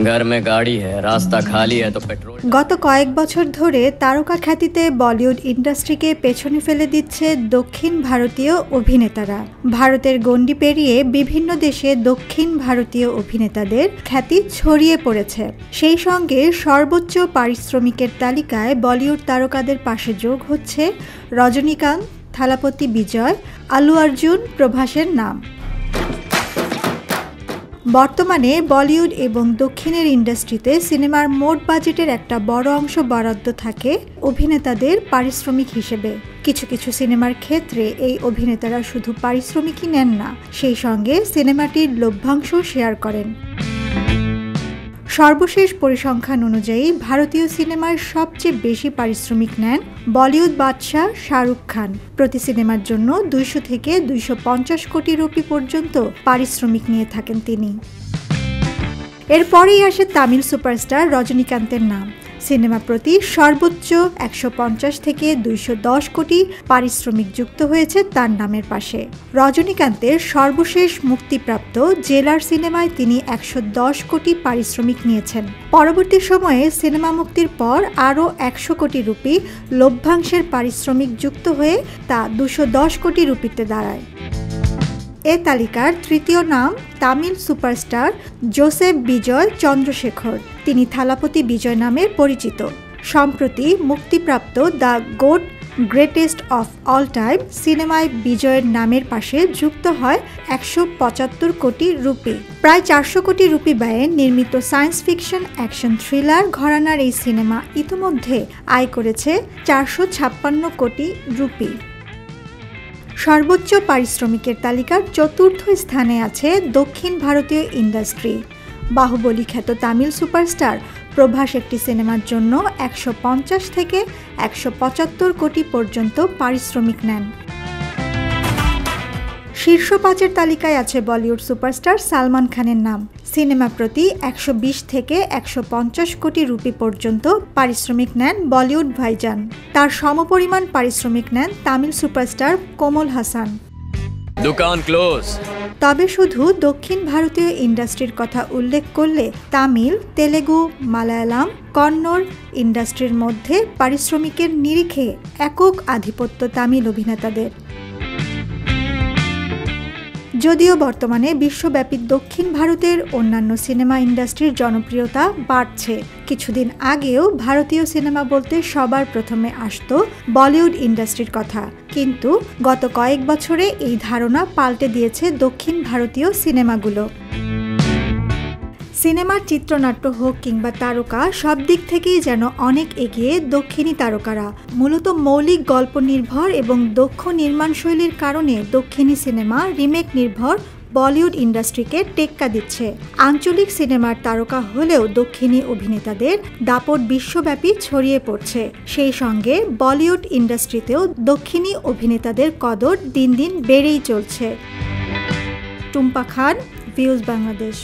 घर में गाड़ी है, रास्ता खाली है तो पेट्रोल। গত কয়েক বছর ধরে তারকা খ্যাতিতে বলিউড ইন্ডাস্ট্রিকে পেছনে ফেলে দিচ্ছে দক্ষিণ ভারতীয় অভিনেতারা। ভারতের গণ্ডি পেরিয়ে বিভিন্ন দেশে দক্ষিণ ভারতীয় অভিনেতাদের খ্যাতি ছড়িয়ে পড়েছে। সেই সঙ্গে সর্বোচ্চ পারিশ্রমিকের তালিকায় বলিউড তারকাদের পাশে যোগ হচ্ছে রজনীকান্ত, থালাপতি বিজয়, আল্লু অর্জুন, প্রভাসের নাম। বর্তমানে বলিউড এবং দক্ষিণের ইন্ডাস্ট্রিতে সিনেমার মোট বাজেটের একটা বড় অংশ বরাদ্দ থাকে অভিনেতাদের পারিশ্রমিক হিসেবে। কিছু কিছু সিনেমার ক্ষেত্রে এই অভিনেতারা শুধু পারিশ্রমিকই নেন না, সেই সঙ্গে সিনেমাটির লভ্যাংশ শেয়ার করেন। সর্বশেষ পরিসংখ্যান অনুযায়ী ভারতীয় সিনেমায় সবচেয়ে বেশি পারিশ্রমিক নেন বলিউড বাদশাহ শাহরুখ খান। প্রতি সিনেমার জন্য 200 থেকে 250 কোটি রুপি পর্যন্ত পারিশ্রমিক নিয়ে থাকেন তিনি। এরপরেই আসে তামিল সুপারস্টার রজনীকান্তের নাম। সিনেমা প্রতি সর্বোচ্চ 150 থেকে 210 কোটি পারিশ্রমিক যুক্ত হয়েছে তার নামের পাশে। রজনীকান্তের সর্বশেষ মুক্তিপ্রাপ্ত জেলার সিনেমায় তিনি 110 কোটি পারিশ্রমিক নিয়েছেন। পরবর্তী সময়ে সিনেমা মুক্তির পর আরও 100 কোটি রুপি লভ্যাংশের পারিশ্রমিক যুক্ত হয়ে তা 210 কোটি রুপিতে দাঁড়ায়। এ তালিকার তৃতীয় নাম তামিল সুপারস্টার জোসেফ বিজয় চন্দ্রশেখর। তিনি থালাপতি বিজয় নামে পরিচিত। সম্প্রতি মুক্তিপ্রাপ্ত the goat greatest of all time সিনেমায় বিজয়ের নামের পাশে যুক্ত হয় 175 কোটি রুপি। প্রায় 400 কোটি রুপি ব্যয়ে নির্মিত সায়েন্স ফিকশন অ্যাকশন থ্রিলার ঘরানার এই সিনেমা ইতিমধ্যে আয় করেছে 456 কোটি রুপি। সর্বোচ্চ পারিশ্রমিকের তালিকার চতুর্থ স্থানে আছে দক্ষিণ ভারতীয় ইন্ডাস্ট্রি। বাহুবলী খ্যাত তামিল সুপারস্টার প্রভাস একটি সিনেমার জন্য 150 থেকে 175 কোটি পর্যন্ত পারিশ্রমিক নেন। শীর্ষ 5-এর তালিকায় আছে বলিউড সুপারস্টার সালমান খানের নাম। সিনেমা প্রতি 120 থেকে 150 কোটি রুপি পর্যন্ত পারিশ্রমিক নেন বলিউড ভাইজান। তার সমপরিমাণ পারিশ্রমিক নেন তামিল সুপারস্টার কমল হাসান। দোকান ক্লোজ। তবে শুধু দক্ষিণ ভারতীয় ইন্ডাস্ট্রির কথা উল্লেখ করলে তামিল, তেলেগু, মালায়ালাম, কন্নড় ইন্ডাস্ট্রির মধ্যে পারিশ্রমিকের নিরিখে একক আধিপত্য তামিল অভিনেতাদের। যদিও বর্তমানে বিশ্বব্যাপী দক্ষিণ ভারতের অন্যান্য সিনেমা ইন্ডাস্ট্রির জনপ্রিয়তা বাড়ছে, কিছুদিন আগেও ভারতীয় সিনেমা বলতে সবার প্রথমে আসতো বলিউড ইন্ডাস্ট্রির কথা। কিন্তু গত কয়েক বছরে এই ধারণা পাল্টে দিয়েছে দক্ষিণ ভারতীয় সিনেমাগুলো। সিনেমার চিত্রনাট্য হোক কিংবা তারকা, সব দিক থেকেই যেন অনেক এগিয়ে দক্ষিণী তারকারা। মূলত মৌলিক গল্প নির্ভর এবং দক্ষ নির্মাণশৈলীর কারণে দক্ষিণী সিনেমা রিমেক নির্ভর বলিউড ইন্ডাস্ট্রিকে টেক্কা দিচ্ছে। আঞ্চলিক সিনেমার তারকা হলেও দক্ষিণী অভিনেতাদের দাপট বিশ্বব্যাপী ছড়িয়ে পড়ছে। সেই সঙ্গে বলিউড ইন্ডাস্ট্রিতেও দক্ষিণী অভিনেতাদের কদর দিন দিন বেড়েই চলছে। টুম্পা খান, ভিউজ বাংলাদেশ।